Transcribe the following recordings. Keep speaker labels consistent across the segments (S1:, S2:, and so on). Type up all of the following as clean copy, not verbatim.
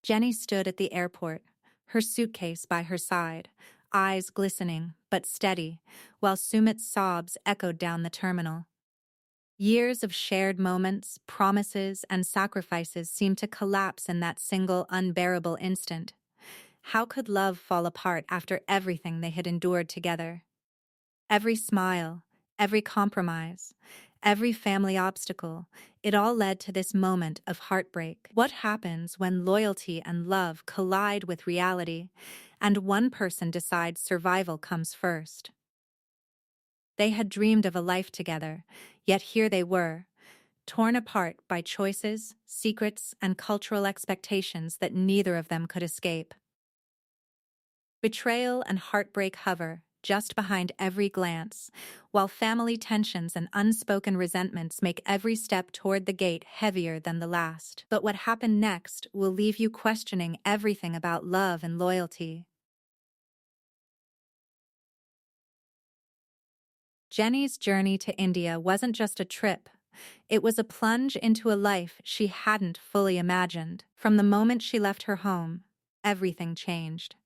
S1: Jenny stood at the airport, her suitcase by her side, eyes glistening but steady, while Sumit's sobs echoed down the terminal. Years of shared moments, promises, and sacrifices seemed to collapse in that single unbearable instant. How could love fall apart after everything they had endured together? Every smile, every compromise, every family obstacle, it all led to this moment of heartbreak. What happens when loyalty and love collide with reality, and one person decides survival comes first? They had dreamed of a life together, yet here they were, torn apart by choices, secrets, and cultural expectations that neither of them could escape. Betrayal and heartbreak hover just behind every glance, while family tensions and unspoken resentments make every step toward the gate heavier than the last. But what happened next will leave you questioning everything about love and loyalty. Jenny's journey to India wasn't just a trip. It was a plunge into a life she hadn't fully imagined. From the moment she left her home, everything changed.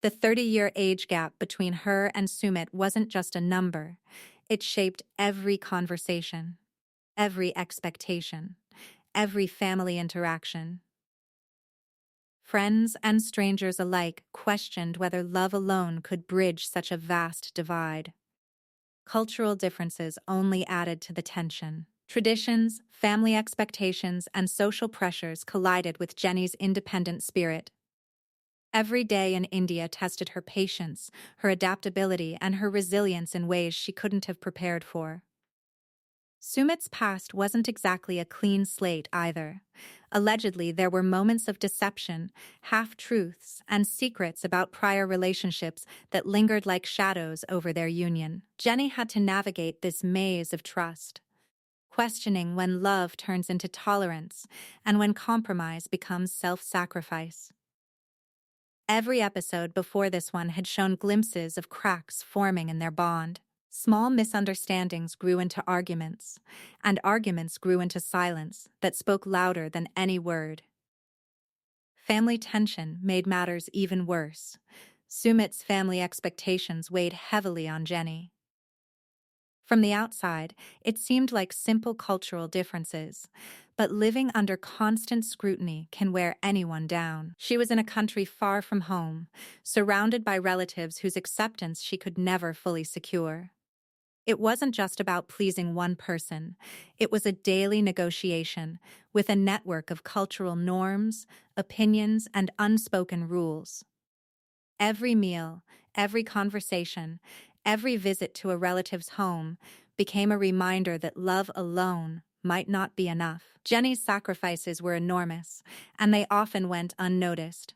S1: The 30-year age gap between her and Sumit wasn't just a number. It shaped every conversation, every expectation, every family interaction. Friends and strangers alike questioned whether love alone could bridge such a vast divide. Cultural differences only added to the tension. Traditions, family expectations, and social pressures collided with Jenny's independent spirit. Every day in India tested her patience, her adaptability, and her resilience in ways she couldn't have prepared for. Sumit's past wasn't exactly a clean slate either. Allegedly, there were moments of deception, half-truths, and secrets about prior relationships that lingered like shadows over their union. Jenny had to navigate this maze of trust, questioning when love turns into tolerance and when compromise becomes self-sacrifice. Every episode before this one had shown glimpses of cracks forming in their bond. Small misunderstandings grew into arguments, and arguments grew into silence that spoke louder than any word. Family tension made matters even worse. Sumit's family expectations weighed heavily on Jenny. From the outside, it seemed like simple cultural differences, but living under constant scrutiny can wear anyone down. She was in a country far from home, surrounded by relatives whose acceptance she could never fully secure. It wasn't just about pleasing one person. It was a daily negotiation with a network of cultural norms, opinions, and unspoken rules. Every meal, every conversation, every visit to a relative's home became a reminder that love alone might not be enough. Jenny's sacrifices were enormous, and they often went unnoticed.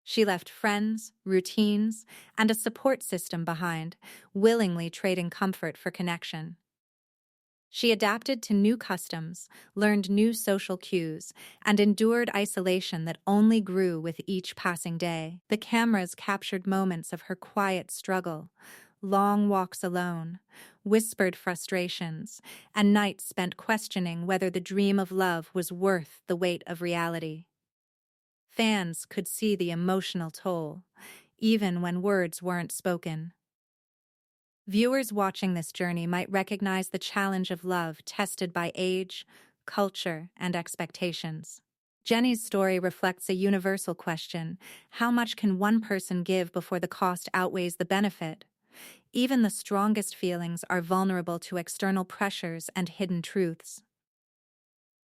S1: She left friends, routines, and a support system behind, willingly trading comfort for connection. She adapted to new customs, learned new social cues, and endured isolation that only grew with each passing day. The cameras captured moments of her quiet struggle, long walks alone, whispered frustrations, and nights spent questioning whether the dream of love was worth the weight of reality. Fans could see the emotional toll, even when words weren't spoken. Viewers watching this journey might recognize the challenge of love tested by age, culture, and expectations. Jenny's story reflects a universal question: how much can one person give before the cost outweighs the benefit? Even the strongest feelings are vulnerable to external pressures and hidden truths.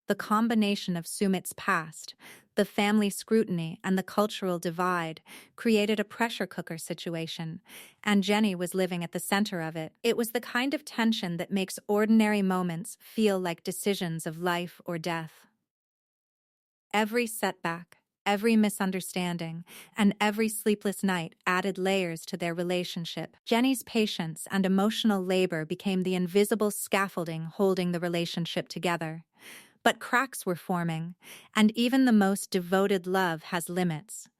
S1: The combination of Sumit's past, the family scrutiny, and the cultural divide created a pressure cooker situation, and Jenny was living at the center of it. It was the kind of tension that makes ordinary moments feel like decisions of life or death. Every setback, every misunderstanding, and every sleepless night added layers to their relationship. Jenny's patience and emotional labor became the invisible scaffolding holding the relationship together. But cracks were forming, and even the most devoted love has limits.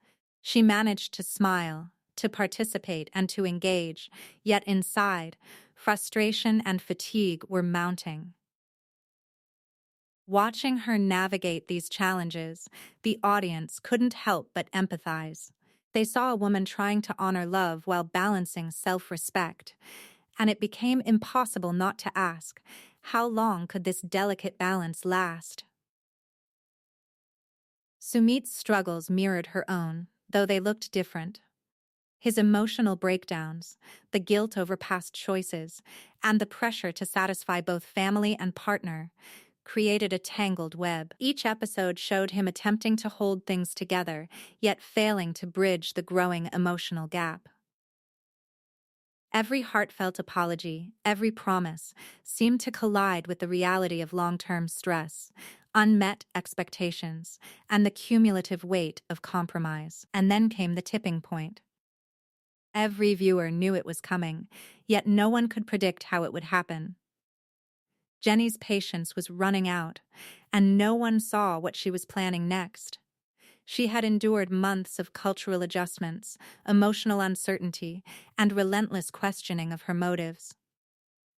S1: She managed to smile, to participate, and to engage, yet inside, frustration and fatigue were mounting. Watching her navigate these challenges, the audience couldn't help but empathize. They saw a woman trying to honor love while balancing self-respect, and it became impossible not to ask, how long could this delicate balance last? Sumit's struggles mirrored her own, though they looked different. His emotional breakdowns, the guilt over past choices, and the pressure to satisfy both family and partner created a tangled web. Each episode showed him attempting to hold things together, yet failing to bridge the growing emotional gap. Every heartfelt apology, every promise, seemed to collide with the reality of long-term stress, unmet expectations, and the cumulative weight of compromise. And then came the tipping point. Every viewer knew it was coming, yet no one could predict how it would happen. Jenny's patience was running out, and no one saw what she was planning next. She had endured months of cultural adjustments, emotional uncertainty, and relentless questioning of her motives.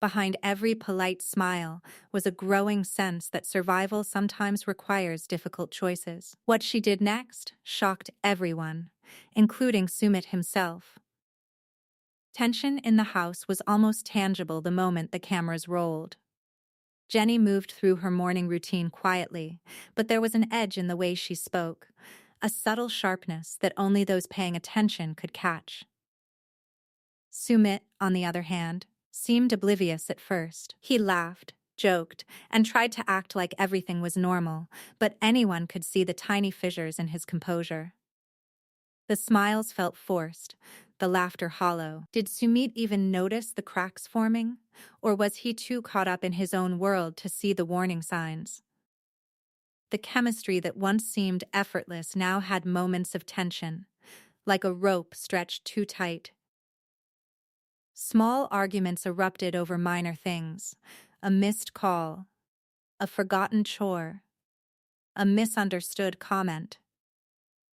S1: Behind every polite smile was a growing sense that survival sometimes requires difficult choices. What she did next shocked everyone, including Sumit himself. Tension in the house was almost tangible the moment the cameras rolled. Jenny moved through her morning routine quietly, but there was an edge in the way she spoke, a subtle sharpness that only those paying attention could catch. Sumit, on the other hand, seemed oblivious at first. He laughed, joked, and tried to act like everything was normal, but anyone could see the tiny fissures in his composure. The smiles felt forced, the laughter hollow. Did Sumit even notice the cracks forming? Or was he too caught up in his own world to see the warning signs? The chemistry that once seemed effortless now had moments of tension, like a rope stretched too tight. Small arguments erupted over minor things: a missed call, a forgotten chore, a misunderstood comment.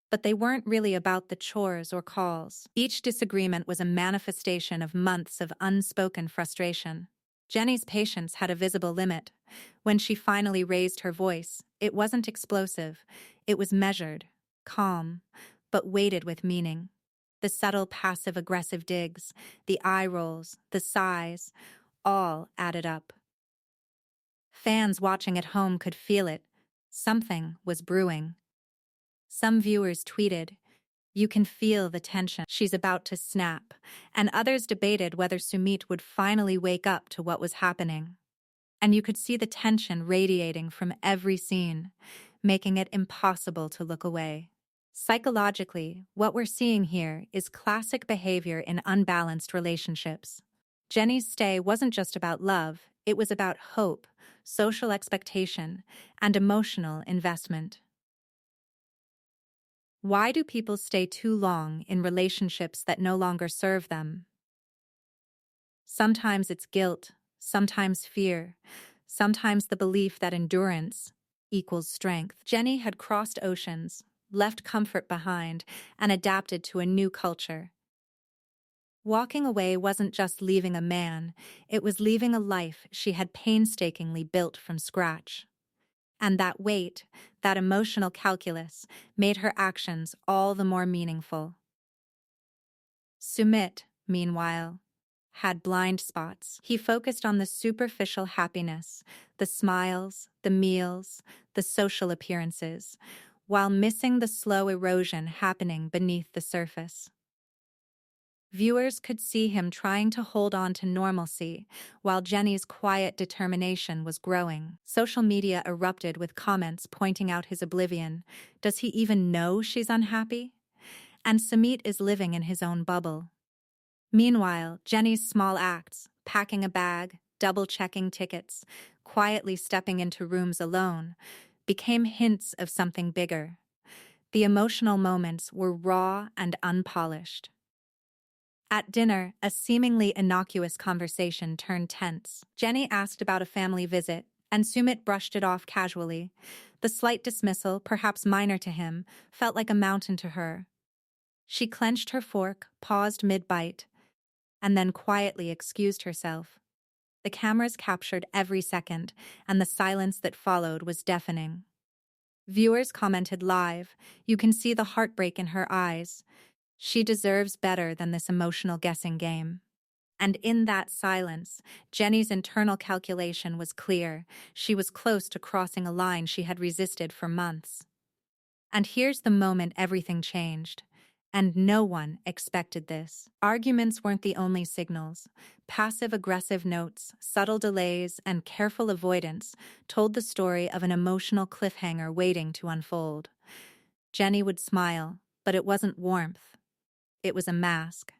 S1: But they weren't really about the chores or calls. Each disagreement was a manifestation of months of unspoken frustration. Jenny's patience had a visible limit. When she finally raised her voice, it wasn't explosive. It was measured, calm, but weighted with meaning. The subtle passive-aggressive digs, the eye rolls, the sighs, all added up. Fans watching at home could feel it. Something was brewing. Some viewers tweeted, "You can feel the tension. She's about to snap," and others debated whether Sumit would finally wake up to what was happening. And you could see the tension radiating from every scene, making it impossible to look away. Psychologically, what we're seeing here is classic behavior in unbalanced relationships. Jenny's stay wasn't just about love, it was about hope, social expectation, and emotional investment. Why do people stay too long in relationships that no longer serve them? Sometimes it's guilt, sometimes fear, sometimes the belief that endurance equals strength. Jenny had crossed oceans, left comfort behind, and adapted to a new culture. Walking away wasn't just leaving a man, it was leaving a life she had painstakingly built from scratch. And that weight, that emotional calculus, made her actions all the more meaningful. Sumit, meanwhile, had blind spots. He focused on the superficial happiness, the smiles, the meals, the social appearances, while missing the slow erosion happening beneath the surface. Viewers could see him trying to hold on to normalcy, while Jenny's quiet determination was growing. Social media erupted with comments pointing out his oblivion. Does he even know she's unhappy? And Sumit is living in his own bubble. Meanwhile, Jenny's small acts, packing a bag, double-checking tickets, quietly stepping into rooms alone, became hints of something bigger. The emotional moments were raw and unpolished. At dinner, a seemingly innocuous conversation turned tense. Jenny asked about a family visit, and Sumit brushed it off casually. The slight dismissal, perhaps minor to him, felt like a mountain to her. She clenched her fork, paused mid-bite, and then quietly excused herself. The cameras captured every second, and the silence that followed was deafening. Viewers commented live. You can see the heartbreak in her eyes. She deserves better than this emotional guessing game. And in that silence, Jenny's internal calculation was clear. She was close to crossing a line she had resisted for months. And here's the moment everything changed. And no one expected this. Arguments weren't the only signals. Passive-aggressive notes, subtle delays, and careful avoidance told the story of an emotional cliffhanger waiting to unfold. Jenny would smile, but it wasn't warmth. It was a mask.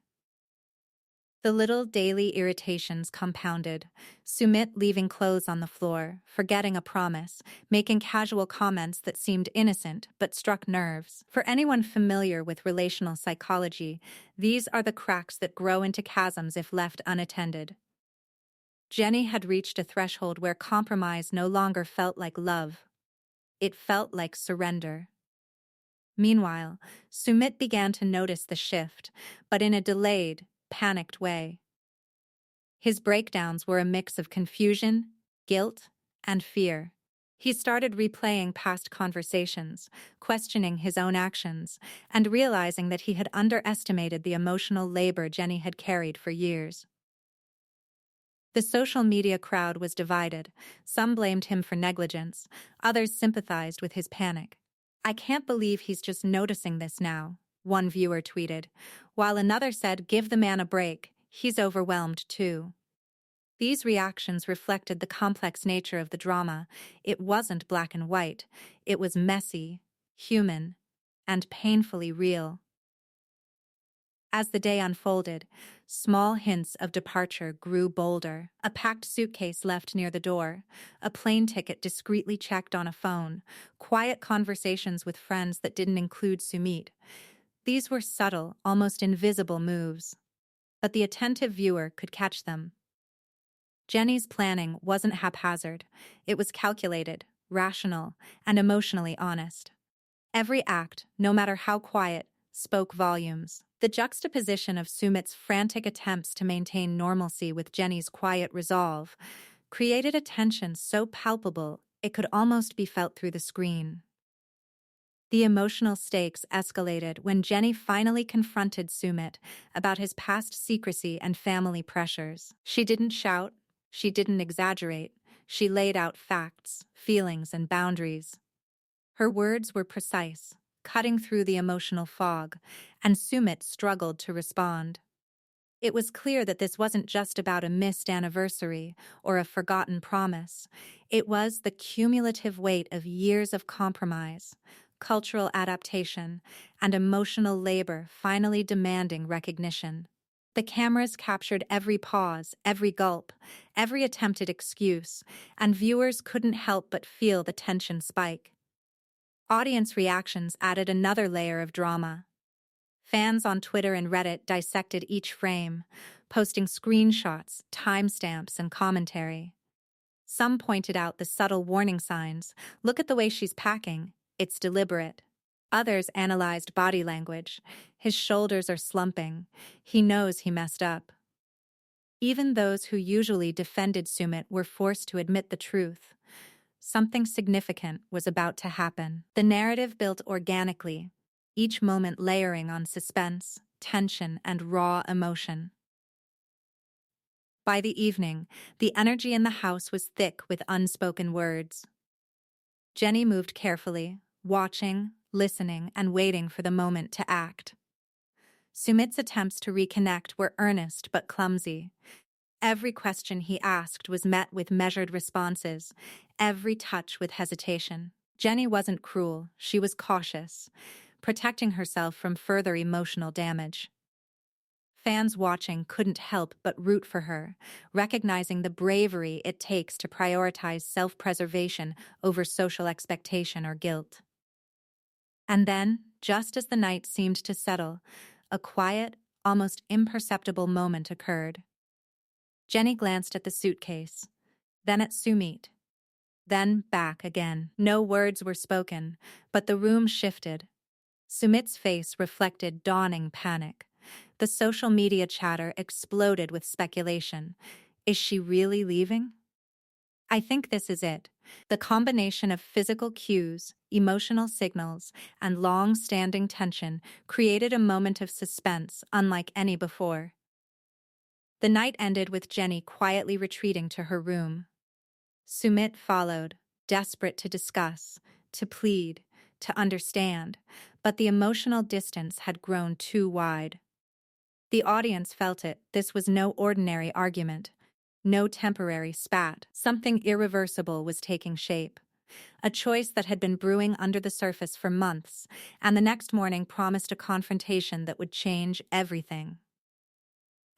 S1: The little daily irritations compounded. Sumit leaving clothes on the floor, forgetting a promise, making casual comments that seemed innocent but struck nerves. For anyone familiar with relational psychology, these are the cracks that grow into chasms if left unattended. Jenny had reached a threshold where compromise no longer felt like love. It felt like surrender. Meanwhile, Sumit began to notice the shift, but in a delayed, panicked way. His breakdowns were a mix of confusion, guilt, and fear. He started replaying past conversations, questioning his own actions, and realizing that he had underestimated the emotional labor Jenny had carried for years. The social media crowd was divided. Some blamed him for negligence, others sympathized with his panic. "I can't believe he's just noticing this now," one viewer tweeted, while another said, "Give the man a break, he's overwhelmed too." These reactions reflected the complex nature of the drama. It wasn't black and white. It was messy, human, and painfully real. As the day unfolded, small hints of departure grew bolder. A packed suitcase left near the door, a plane ticket discreetly checked on a phone, quiet conversations with friends that didn't include Sumit. These were subtle, almost invisible moves, but the attentive viewer could catch them. Jenny's planning wasn't haphazard. It was calculated, rational, and emotionally honest. Every act, no matter how quiet, spoke volumes. The juxtaposition of Sumit's frantic attempts to maintain normalcy with Jenny's quiet resolve created a tension so palpable it could almost be felt through the screen. The emotional stakes escalated when Jenny finally confronted Sumit about his past secrecy and family pressures. She didn't shout, she didn't exaggerate, she laid out facts, feelings, and boundaries. Her words were precise, cutting through the emotional fog, and Sumit struggled to respond. It was clear that this wasn't just about a missed anniversary or a forgotten promise. It was the cumulative weight of years of compromise, cultural adaptation, and emotional labor finally demanding recognition. The cameras captured every pause, every gulp, every attempted excuse, and viewers couldn't help but feel the tension spike. Audience reactions added another layer of drama. Fans on Twitter and Reddit dissected each frame, posting screenshots, timestamps, and commentary. Some pointed out the subtle warning signs. Look at the way she's packing. It's deliberate. Others analyzed body language. His shoulders are slumping. He knows he messed up. Even those who usually defended Sumit were forced to admit the truth. Something significant was about to happen. The narrative built organically, each moment layering on suspense, tension, and raw emotion. By the evening, the energy in the house was thick with unspoken words. Jenny moved carefully, watching, listening, and waiting for the moment to act. Sumit's attempts to reconnect were earnest but clumsy. Every question he asked was met with measured responses, every touch with hesitation. Jenny wasn't cruel, she was cautious, protecting herself from further emotional damage. Fans watching couldn't help but root for her, recognizing the bravery it takes to prioritize self-preservation over social expectation or guilt. And then, just as the night seemed to settle, a quiet, almost imperceptible moment occurred. Jenny glanced at the suitcase, then at Sumit, then back again. No words were spoken, but the room shifted. Sumit's face reflected dawning panic. The social media chatter exploded with speculation. Is she really leaving? I think this is it. The combination of physical cues, emotional signals, and long-standing tension created a moment of suspense unlike any before. The night ended with Jenny quietly retreating to her room. Sumit followed, desperate to discuss, to plead, to understand, but the emotional distance had grown too wide. The audience felt it. This was no ordinary argument, no temporary spat. Something irreversible was taking shape. A choice that had been brewing under the surface for months, and the next morning promised a confrontation that would change everything.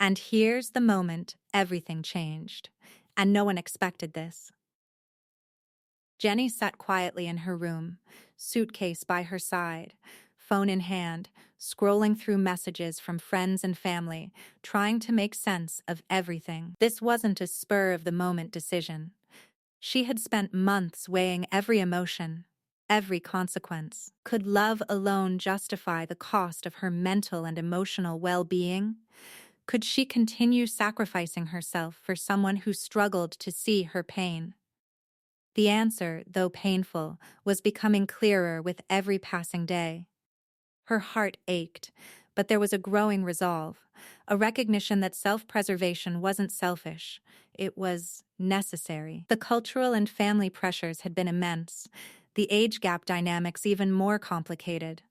S1: And here's the moment everything changed, and no one expected this. Jenny sat quietly in her room, suitcase by her side, phone in hand, scrolling through messages from friends and family, trying to make sense of everything. This wasn't a spur-of-the-moment decision. She had spent months weighing every emotion, every consequence. Could love alone justify the cost of her mental and emotional well-being? Could she continue sacrificing herself for someone who struggled to see her pain? The answer, though painful, was becoming clearer with every passing day. Her heart ached, but there was a growing resolve, a recognition that self-preservation wasn't selfish, it was necessary. The cultural and family pressures had been immense, the age gap dynamics even more complicated.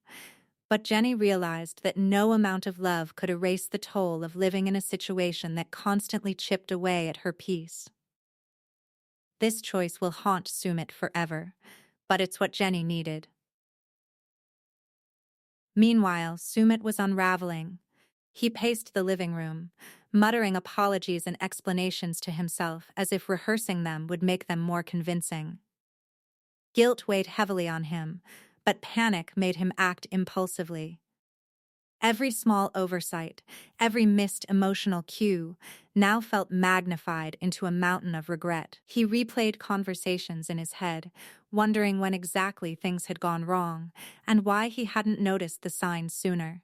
S1: But Jenny realized that no amount of love could erase the toll of living in a situation that constantly chipped away at her peace. This choice will haunt Sumit forever, but it's what Jenny needed. Meanwhile, Sumit was unraveling. He paced the living room, muttering apologies and explanations to himself as if rehearsing them would make them more convincing. Guilt weighed heavily on him, but panic made him act impulsively. Every small oversight, every missed emotional cue, now felt magnified into a mountain of regret. He replayed conversations in his head, wondering when exactly things had gone wrong, and why he hadn't noticed the signs sooner.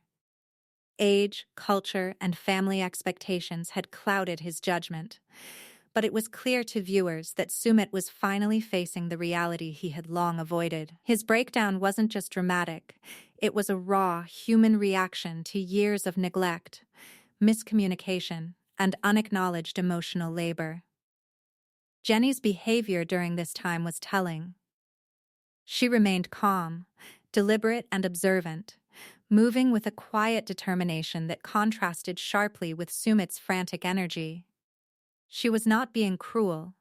S1: Age, culture, and family expectations had clouded his judgment. But it was clear to viewers that Sumit was finally facing the reality he had long avoided. His breakdown wasn't just dramatic, it was a raw, human reaction to years of neglect, miscommunication, and unacknowledged emotional labor. Jenny's behavior during this time was telling. She remained calm, deliberate and observant, moving with a quiet determination that contrasted sharply with Sumit's frantic energy. She was not being cruel.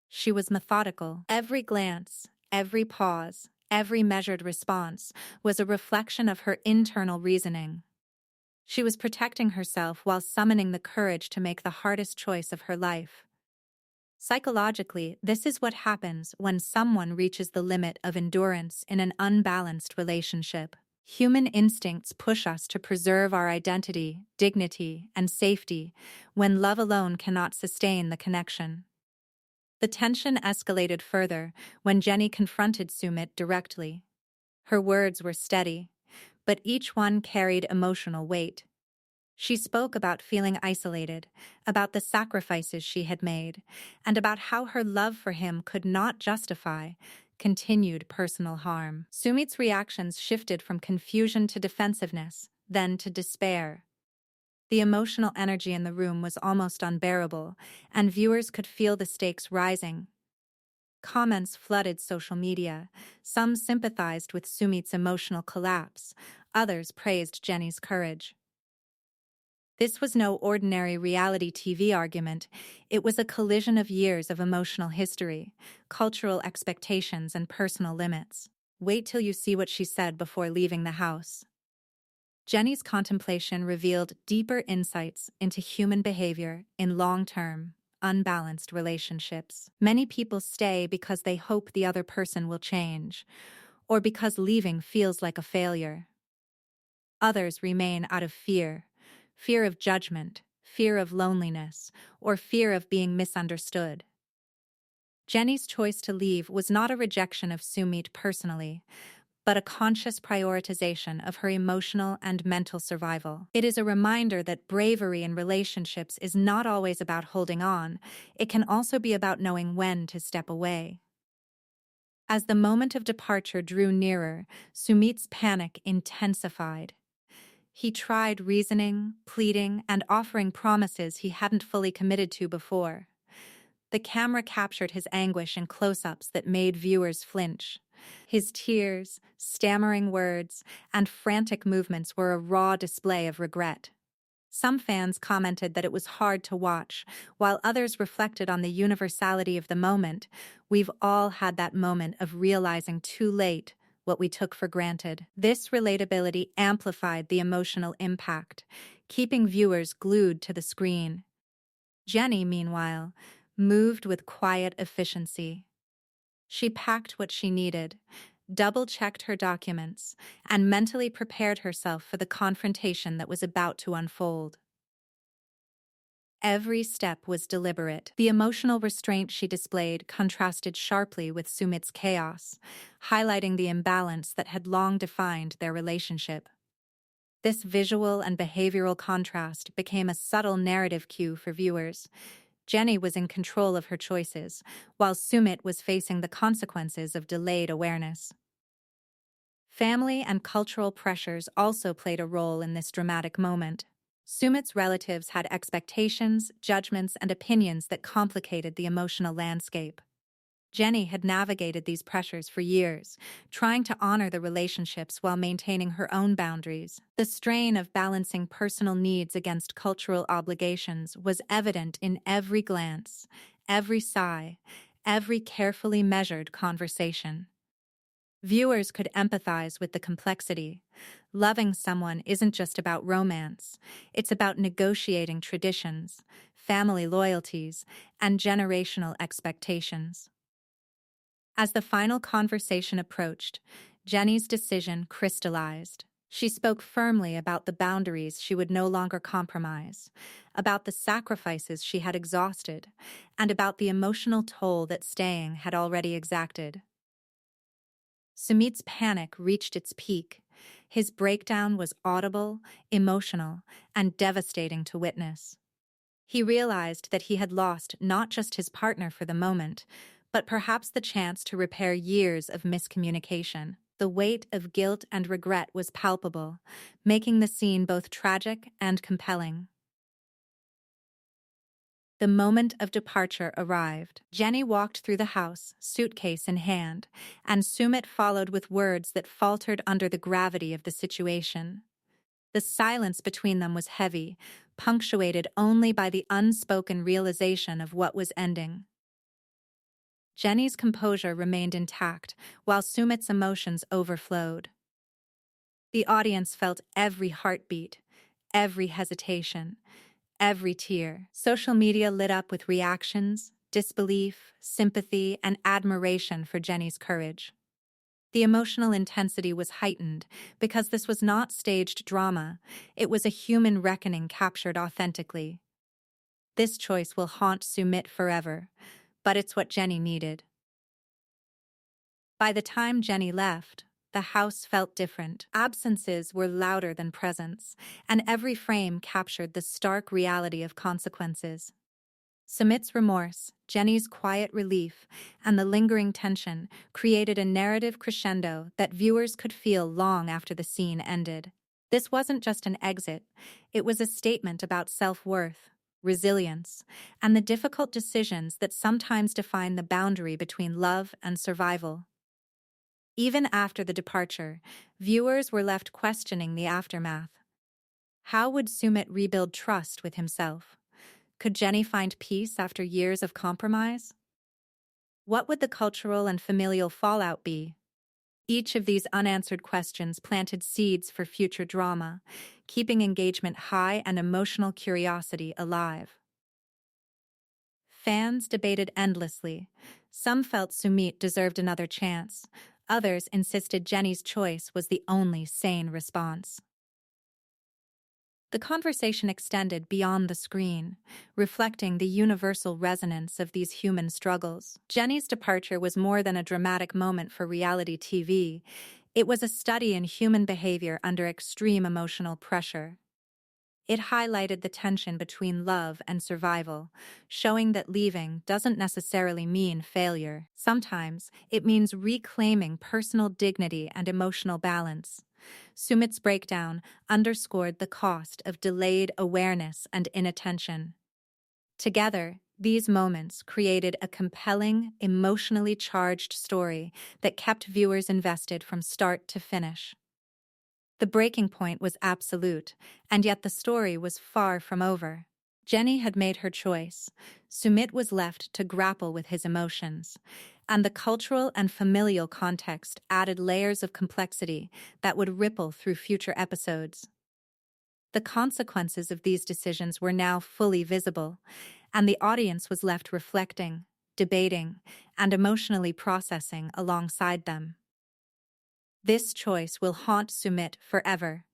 S1: She was methodical. Every glance, every pause, every measured response was a reflection of her internal reasoning. She was protecting herself while summoning the courage to make the hardest choice of her life. Psychologically, this is what happens when someone reaches the limit of endurance in an unbalanced relationship. Human instincts push us to preserve our identity, dignity, and safety when love alone cannot sustain the connection. The tension escalated further when Jenny confronted Sumit directly. Her words were steady, but each one carried emotional weight. She spoke about feeling isolated, about the sacrifices she had made, and about how her love for him could not justify continued personal harm. Sumit's reactions shifted from confusion to defensiveness, then to despair. The emotional energy in the room was almost unbearable, and viewers could feel the stakes rising. Comments flooded social media. Some sympathized with Sumit's emotional collapse, others praised Jenny's courage. This was no ordinary reality TV argument. It was a collision of years of emotional history, cultural expectations, and personal limits. Wait till you see what she said before leaving the house. Jenny's contemplation revealed deeper insights into human behavior in long-term, unbalanced relationships. Many people stay because they hope the other person will change, or because leaving feels like a failure. Others remain out of fear of judgment, fear of loneliness, or fear of being misunderstood. Jenny's choice to leave was not a rejection of Sumit personally, but a conscious prioritization of her emotional and mental survival. It is a reminder that bravery in relationships is not always about holding on, it can also be about knowing when to step away. As the moment of departure drew nearer, Sumit's panic intensified. He tried reasoning, pleading, and offering promises he hadn't fully committed to before. The camera captured his anguish in close-ups that made viewers flinch. His tears, stammering words, and frantic movements were a raw display of regret. Some fans commented that it was hard to watch, while others reflected on the universality of the moment. We've all had that moment of realizing too late what we took for granted. This relatability amplified the emotional impact, keeping viewers glued to the screen. Jenny, meanwhile, moved with quiet efficiency. She packed what she needed, double-checked her documents, and mentally prepared herself for the confrontation that was about to unfold. Every step was deliberate. The emotional restraint she displayed contrasted sharply with Sumit's chaos, highlighting the imbalance that had long defined their relationship. This visual and behavioral contrast became a subtle narrative cue for viewers. Jenny was in control of her choices, while Sumit was facing the consequences of delayed awareness. Family and cultural pressures also played a role in this dramatic moment. Sumit's relatives had expectations, judgments, and opinions that complicated the emotional landscape. Jenny had navigated these pressures for years, trying to honor the relationships while maintaining her own boundaries. The strain of balancing personal needs against cultural obligations was evident in every glance, every sigh, every carefully measured conversation. Viewers could empathize with the complexity. Loving someone isn't just about romance, it's about negotiating traditions, family loyalties, and generational expectations. As the final conversation approached, Jenny's decision crystallized. She spoke firmly about the boundaries she would no longer compromise, about the sacrifices she had exhausted, and about the emotional toll that staying had already exacted. Sumit's panic reached its peak. His breakdown was audible, emotional, and devastating to witness. He realized that he had lost not just his partner for the moment, but perhaps the chance to repair years of miscommunication. The weight of guilt and regret was palpable, making the scene both tragic and compelling. The moment of departure arrived. Jenny walked through the house, suitcase in hand, and Sumit followed with words that faltered under the gravity of the situation. The silence between them was heavy, punctuated only by the unspoken realization of what was ending. Jenny's composure remained intact, while Sumit's emotions overflowed. The audience felt every heartbeat, every hesitation, every tear. Social media lit up with reactions, disbelief, sympathy, and admiration for Jenny's courage. The emotional intensity was heightened because this was not staged drama, it was a human reckoning captured authentically. This choice will haunt Sumit forever, but it's what Jenny needed. By the time Jenny left, the house felt different. Absences were louder than presence, and every frame captured the stark reality of consequences. Sumit's remorse, Jenny's quiet relief, and the lingering tension created a narrative crescendo that viewers could feel long after the scene ended. This wasn't just an exit, it was a statement about self-worth, resilience, and the difficult decisions that sometimes define the boundary between love and survival. Even after the departure, viewers were left questioning the aftermath. How would Sumit rebuild trust with himself? Could Jenny find peace after years of compromise? What would the cultural and familial fallout be? Each of these unanswered questions planted seeds for future drama, keeping engagement high and emotional curiosity alive. Fans debated endlessly. Some felt Sumit deserved another chance. Others insisted Jenny's choice was the only sane response. The conversation extended beyond the screen, reflecting the universal resonance of these human struggles. Jenny's departure was more than a dramatic moment for reality TV. It was a study in human behavior under extreme emotional pressure. It highlighted the tension between love and survival, showing that leaving doesn't necessarily mean failure. Sometimes, it means reclaiming personal dignity and emotional balance. Sumit's breakdown underscored the cost of delayed awareness and inattention. Together, these moments created a compelling, emotionally charged story that kept viewers invested from start to finish. The breaking point was absolute, and yet the story was far from over. Jenny had made her choice. Sumit was left to grapple with his emotions, and the cultural and familial context added layers of complexity that would ripple through future episodes. The consequences of these decisions were now fully visible, and the audience was left reflecting, debating, and emotionally processing alongside them. This choice will haunt Sumit forever.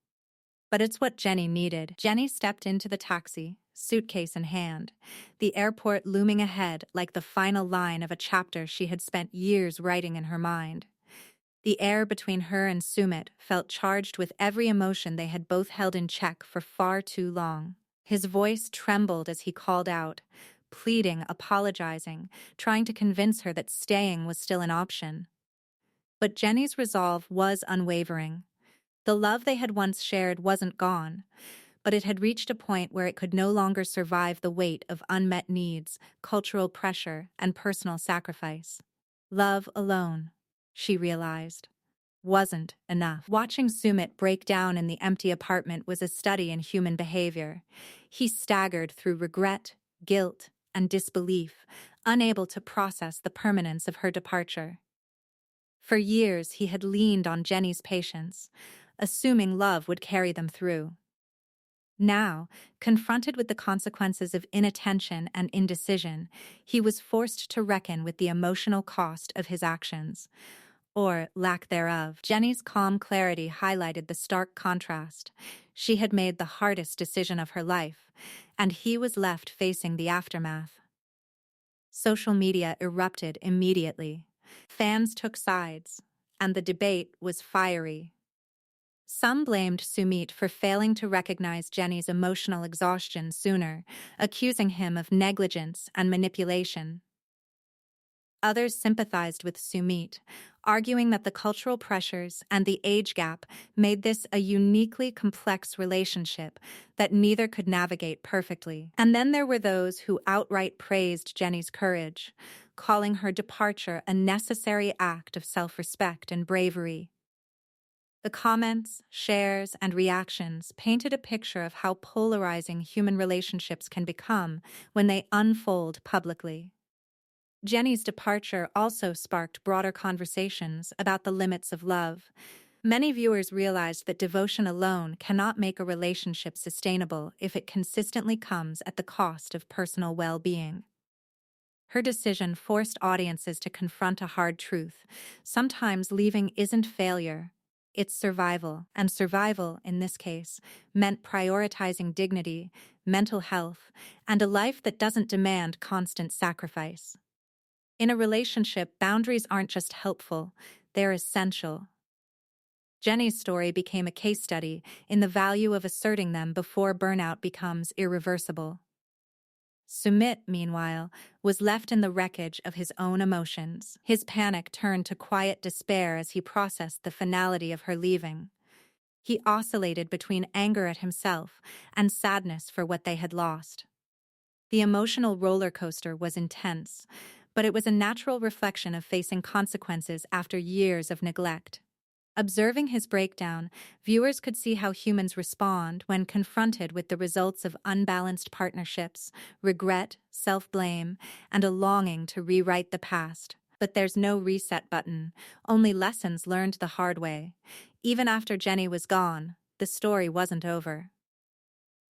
S1: But it's what Jenny needed. Jenny stepped into the taxi, suitcase in hand, the airport looming ahead like the final line of a chapter she had spent years writing in her mind. The air between her and Sumit felt charged with every emotion they had both held in check for far too long. His voice trembled as he called out, pleading, apologizing, trying to convince her that staying was still an option. But Jenny's resolve was unwavering. The love they had once shared wasn't gone, but it had reached a point where it could no longer survive the weight of unmet needs, cultural pressure, and personal sacrifice. Love alone, she realized, wasn't enough. Watching Sumit break down in the empty apartment was a study in human behavior. He staggered through regret, guilt, and disbelief, unable to process the permanence of her departure. For years, he had leaned on Jenny's patience, assuming love would carry them through. Now, confronted with the consequences of inattention and indecision, he was forced to reckon with the emotional cost of his actions, or lack thereof. Jenny's calm clarity highlighted the stark contrast. She had made the hardest decision of her life, and he was left facing the aftermath. Social media erupted immediately. Fans took sides, and the debate was fiery. Some blamed Sumit for failing to recognize Jenny's emotional exhaustion sooner, accusing him of negligence and manipulation. Others sympathized with Sumit, arguing that the cultural pressures and the age gap made this a uniquely complex relationship that neither could navigate perfectly. And then there were those who outright praised Jenny's courage, calling her departure a necessary act of self-respect and bravery. The comments, shares, and reactions painted a picture of how polarizing human relationships can become when they unfold publicly. Jenny's departure also sparked broader conversations about the limits of love. Many viewers realized that devotion alone cannot make a relationship sustainable if it consistently comes at the cost of personal well-being. Her decision forced audiences to confront a hard truth. Sometimes leaving isn't failure, it's survival. And survival, in this case, meant prioritizing dignity, mental health, and a life that doesn't demand constant sacrifice. In a relationship, boundaries aren't just helpful, they're essential. Jenny's story became a case study in the value of asserting them before burnout becomes irreversible. Sumit, meanwhile, was left in the wreckage of his own emotions. His panic turned to quiet despair as he processed the finality of her leaving. He oscillated between anger at himself and sadness for what they had lost. The emotional roller coaster was intense, but it was a natural reflection of facing consequences after years of neglect. Observing his breakdown, viewers could see how humans respond when confronted with the results of unbalanced partnerships, regret, self-blame, and a longing to rewrite the past. But there's no reset button, only lessons learned the hard way. Even after Jenny was gone, the story wasn't over.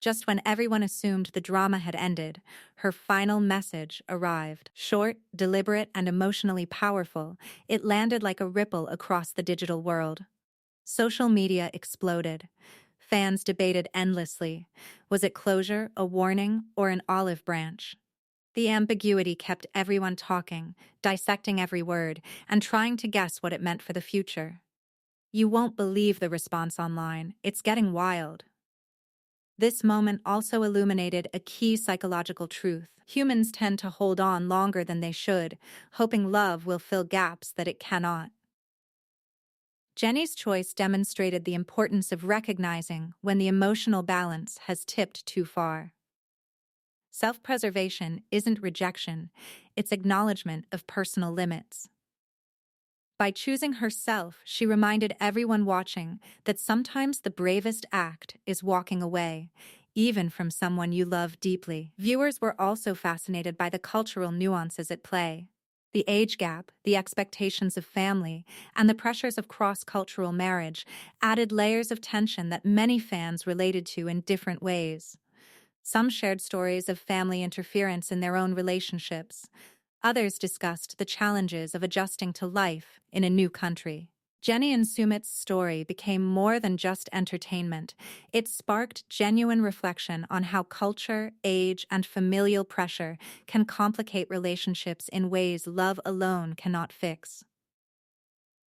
S1: Just when everyone assumed the drama had ended, her final message arrived. Short, deliberate, and emotionally powerful, it landed like a ripple across the digital world. Social media exploded. Fans debated endlessly. Was it closure, a warning, or an olive branch? The ambiguity kept everyone talking, dissecting every word, and trying to guess what it meant for the future. You won't believe the response online. It's getting wild. This moment also illuminated a key psychological truth. Humans tend to hold on longer than they should, hoping love will fill gaps that it cannot. Jenny's choice demonstrated the importance of recognizing when the emotional balance has tipped too far. Self-preservation isn't rejection, it's acknowledgement of personal limits. By choosing herself, she reminded everyone watching that sometimes the bravest act is walking away, even from someone you love deeply. Viewers were also fascinated by the cultural nuances at play. The age gap, the expectations of family, and the pressures of cross-cultural marriage added layers of tension that many fans related to in different ways. Some shared stories of family interference in their own relationships. Others discussed the challenges of adjusting to life in a new country. Jenny and Sumit's story became more than just entertainment. It sparked genuine reflection on how culture, age, and familial pressure can complicate relationships in ways love alone cannot fix.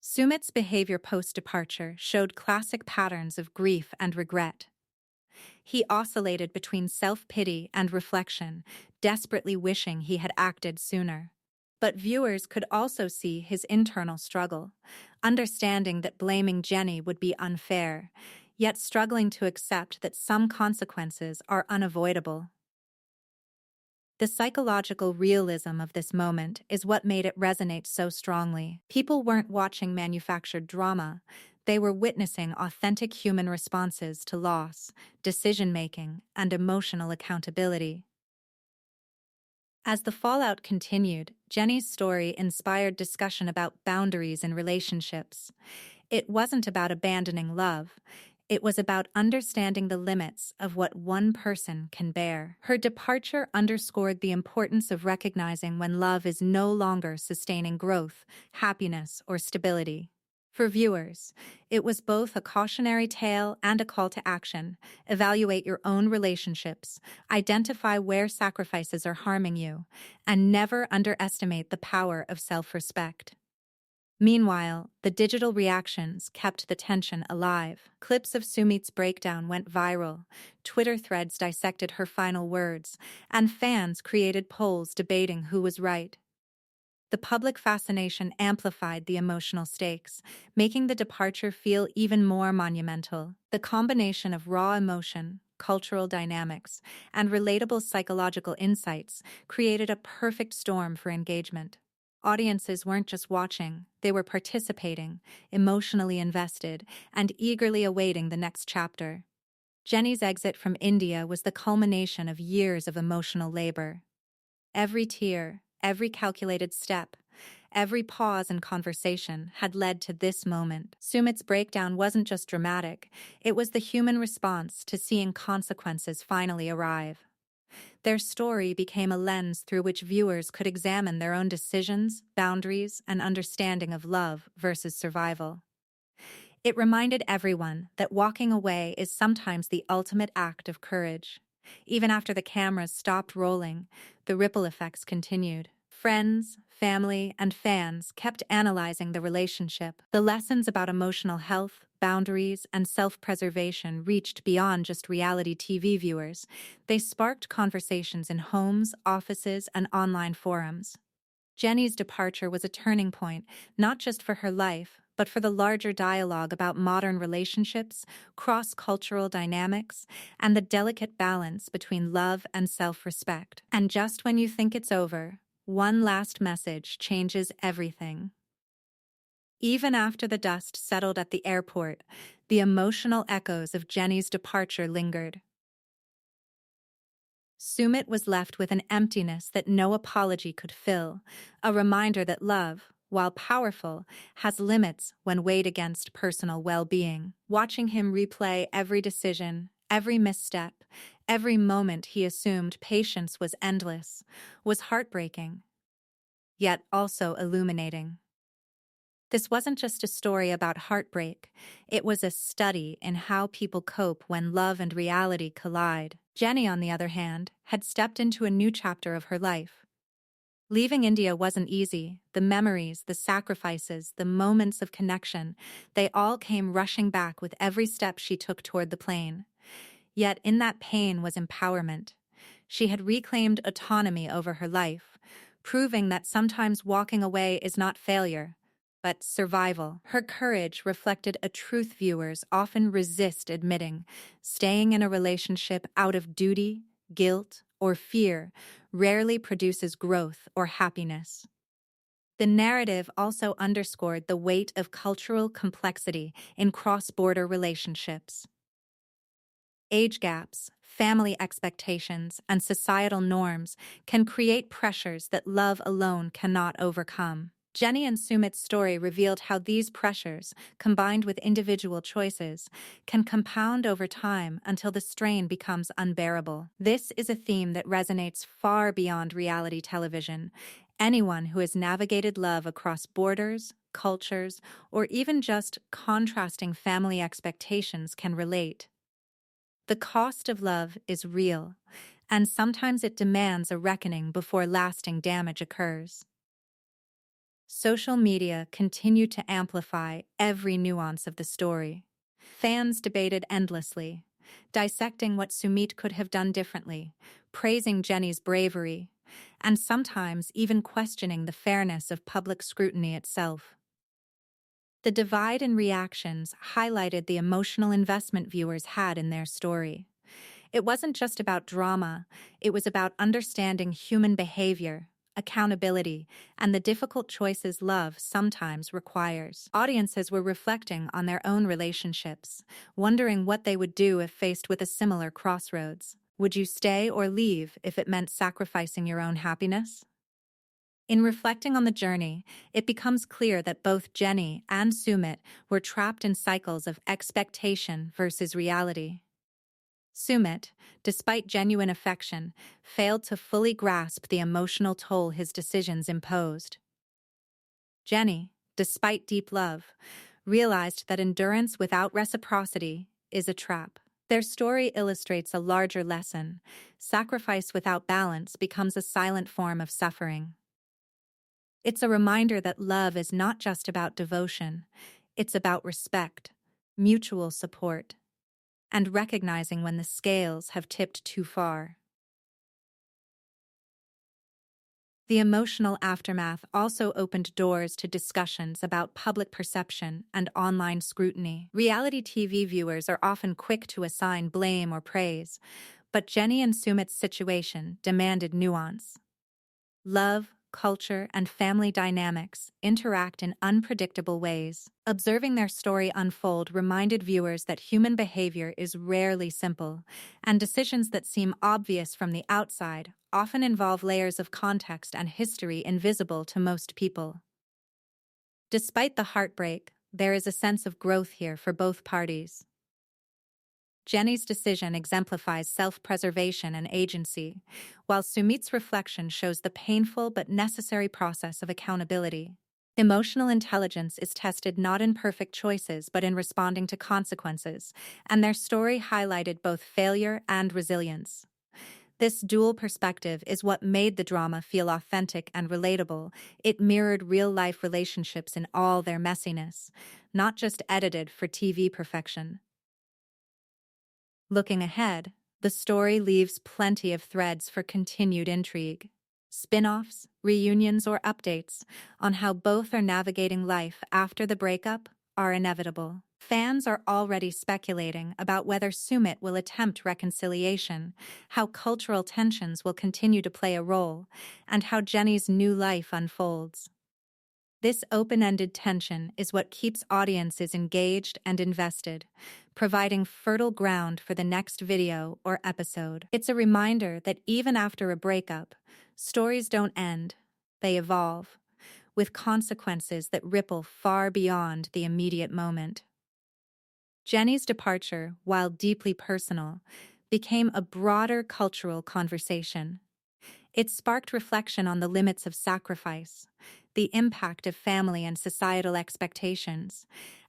S1: Sumit's behavior post-departure showed classic patterns of grief and regret. He oscillated between self-pity and reflection, desperately wishing he had acted sooner. But viewers could also see his internal struggle, understanding that blaming Jenny would be unfair, yet struggling to accept that some consequences are unavoidable. The psychological realism of this moment is what made it resonate so strongly. People weren't watching manufactured drama. They were witnessing authentic human responses to loss, decision-making, and emotional accountability. As the fallout continued, Jenny's story inspired discussion about boundaries in relationships. It wasn't about abandoning love. It was about understanding the limits of what one person can bear. Her departure underscored the importance of recognizing when love is no longer sustaining growth, happiness, or stability. For viewers, it was both a cautionary tale and a call to action. Evaluate your own relationships, identify where sacrifices are harming you, and never underestimate the power of self-respect. Meanwhile, the digital reactions kept the tension alive. Clips of Sumit's breakdown went viral, Twitter threads dissected her final words, and fans created polls debating who was right. The public fascination amplified the emotional stakes, making the departure feel even more monumental. The combination of raw emotion, cultural dynamics, and relatable psychological insights created a perfect storm for engagement. Audiences weren't just watching, they were participating, emotionally invested, and eagerly awaiting the next chapter. Jenny's exit from India was the culmination of years of emotional labor. Every tear, every calculated step, every pause in conversation had led to this moment. Sumit's breakdown wasn't just dramatic, it was the human response to seeing consequences finally arrive. Their story became a lens through which viewers could examine their own decisions, boundaries, and understanding of love versus survival. It reminded everyone that walking away is sometimes the ultimate act of courage. Even after the cameras stopped rolling, the ripple effects continued. Friends, family, and fans kept analyzing the relationship. The lessons about emotional health, boundaries, and self-preservation reached beyond just reality TV viewers. They sparked conversations in homes, offices, and online forums. Jenny's departure was a turning point, not just for her life, but for the larger dialogue about modern relationships, cross-cultural dynamics, and the delicate balance between love and self-respect. And just when you think it's over, one last message changes everything. Even after the dust settled at the airport, the emotional echoes of Jenny's departure lingered. Sumit was left with an emptiness that no apology could fill, a reminder that love, while powerful, has limits when weighed against personal well-being. Watching him replay every decision, every misstep, every moment he assumed patience was endless, was heartbreaking, yet also illuminating. This wasn't just a story about heartbreak, it was a study in how people cope when love and reality collide. Jenny, on the other hand, had stepped into a new chapter of her life. Leaving India wasn't easy. The memories, the sacrifices, the moments of connection, they all came rushing back with every step she took toward the plane. Yet in that pain was empowerment. She had reclaimed autonomy over her life, proving that sometimes walking away is not failure, but survival. Her courage reflected a truth viewers often resist admitting. Staying in a relationship out of duty, guilt, or fear rarely produces growth or happiness. The narrative also underscored the weight of cultural complexity in cross-border relationships. Age gaps, family expectations, and societal norms can create pressures that love alone cannot overcome. Jenny and Sumit's story revealed how these pressures, combined with individual choices, can compound over time until the strain becomes unbearable. This is a theme that resonates far beyond reality television. Anyone who has navigated love across borders, cultures, or even just contrasting family expectations can relate. The cost of love is real, and sometimes it demands a reckoning before lasting damage occurs. Social media continue to amplify every nuance of the story. Fans debated endlessly, dissecting what Sumit could have done differently, praising Jenny's bravery, and sometimes even questioning the fairness of public scrutiny itself. The divide in reactions highlighted the emotional investment viewers had in their story. It wasn't just about drama, it was about understanding human behavior, accountability, and the difficult choices love sometimes requires. Audiences were reflecting on their own relationships, wondering what they would do if faced with a similar crossroads. Would you stay or leave if it meant sacrificing your own happiness? In reflecting on the journey, it becomes clear that both Jenny and Sumit were trapped in cycles of expectation versus reality. Sumit, despite genuine affection, failed to fully grasp the emotional toll his decisions imposed. Jenny, despite deep love, realized that endurance without reciprocity is a trap. Their story illustrates a larger lesson. Sacrifice without balance becomes a silent form of suffering. It's a reminder that love is not just about devotion, it's about respect, mutual support, and recognizing when the scales have tipped too far. The emotional aftermath also opened doors to discussions about public perception and online scrutiny. Reality TV viewers are often quick to assign blame or praise, but Jenny and Sumit's situation demanded nuance. Love, culture, and family dynamics interact in unpredictable ways. Observing their story unfold reminded viewers that human behavior is rarely simple, and decisions that seem obvious from the outside often involve layers of context and history invisible to most people. Despite the heartbreak, there is a sense of growth here for both parties. Jenny's decision exemplifies self-preservation and agency, while Sumit's reflection shows the painful but necessary process of accountability. Emotional intelligence is tested not in perfect choices but in responding to consequences, and their story highlighted both failure and resilience. This dual perspective is what made the drama feel authentic and relatable. It mirrored real-life relationships in all their messiness, not just edited for TV perfection. Looking ahead, the story leaves plenty of threads for continued intrigue. Spin-offs, reunions, or updates on how both are navigating life after the breakup are inevitable. Fans are already speculating about whether Sumit will attempt reconciliation, how cultural tensions will continue to play a role, and how Jenny's new life unfolds. This open-ended tension is what keeps audiences engaged and invested, providing fertile ground for the next video or episode. It's a reminder that even after a breakup, stories don't end, they evolve, with consequences that ripple far beyond the immediate moment. Jenny's departure, while deeply personal, became a broader cultural conversation. It sparked reflection on the limits of sacrifice, the impact of family and societal expectations,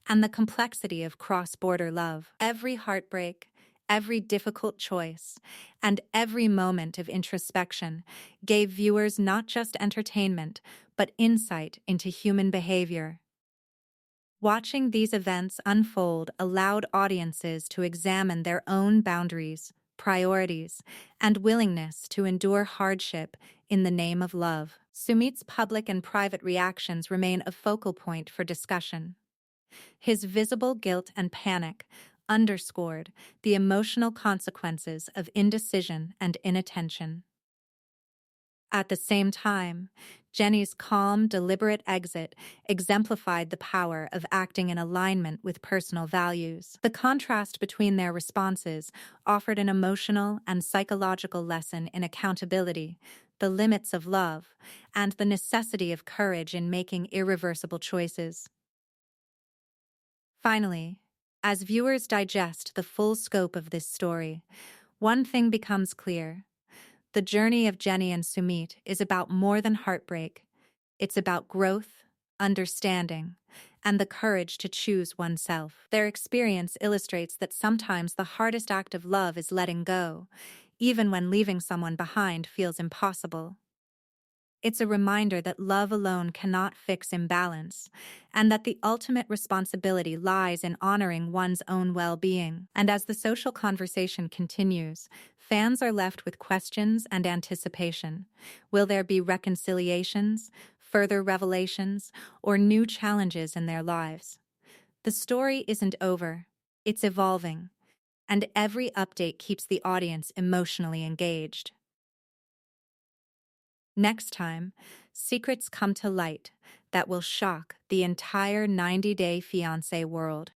S1: and the complexity of cross-border love. Every heartbreak, Every difficult choice and every moment of introspection gave viewers not just entertainment, but insight into human behavior. Watching these events unfold allowed audiences to examine their own boundaries, priorities, and willingness to endure hardship in the name of love. Sumit's public and private reactions remain a focal point for discussion. His visible guilt and panic underscored the emotional consequences of indecision and inattention. At the same time, Jenny's calm, deliberate exit exemplified the power of acting in alignment with personal values. The contrast between their responses offered an emotional and psychological lesson in accountability, the limits of love, and the necessity of courage in making irreversible choices. Finally, as viewers digest the full scope of this story, one thing becomes clear. The journey of Jenny and Sumit is about more than heartbreak. It's about growth, understanding, and the courage to choose oneself. Their experience illustrates that sometimes the hardest act of love is letting go, even when leaving someone behind feels impossible. It's a reminder that love alone cannot fix imbalance, and that the ultimate responsibility lies in honoring one's own well-being. And as the social conversation continues, fans are left with questions and anticipation. Will there be reconciliations, further revelations, or new challenges in their lives? The story isn't over, it's evolving, and every update keeps the audience emotionally engaged. Next time, secrets come to light that will shock the entire 90-Day Fiancé world.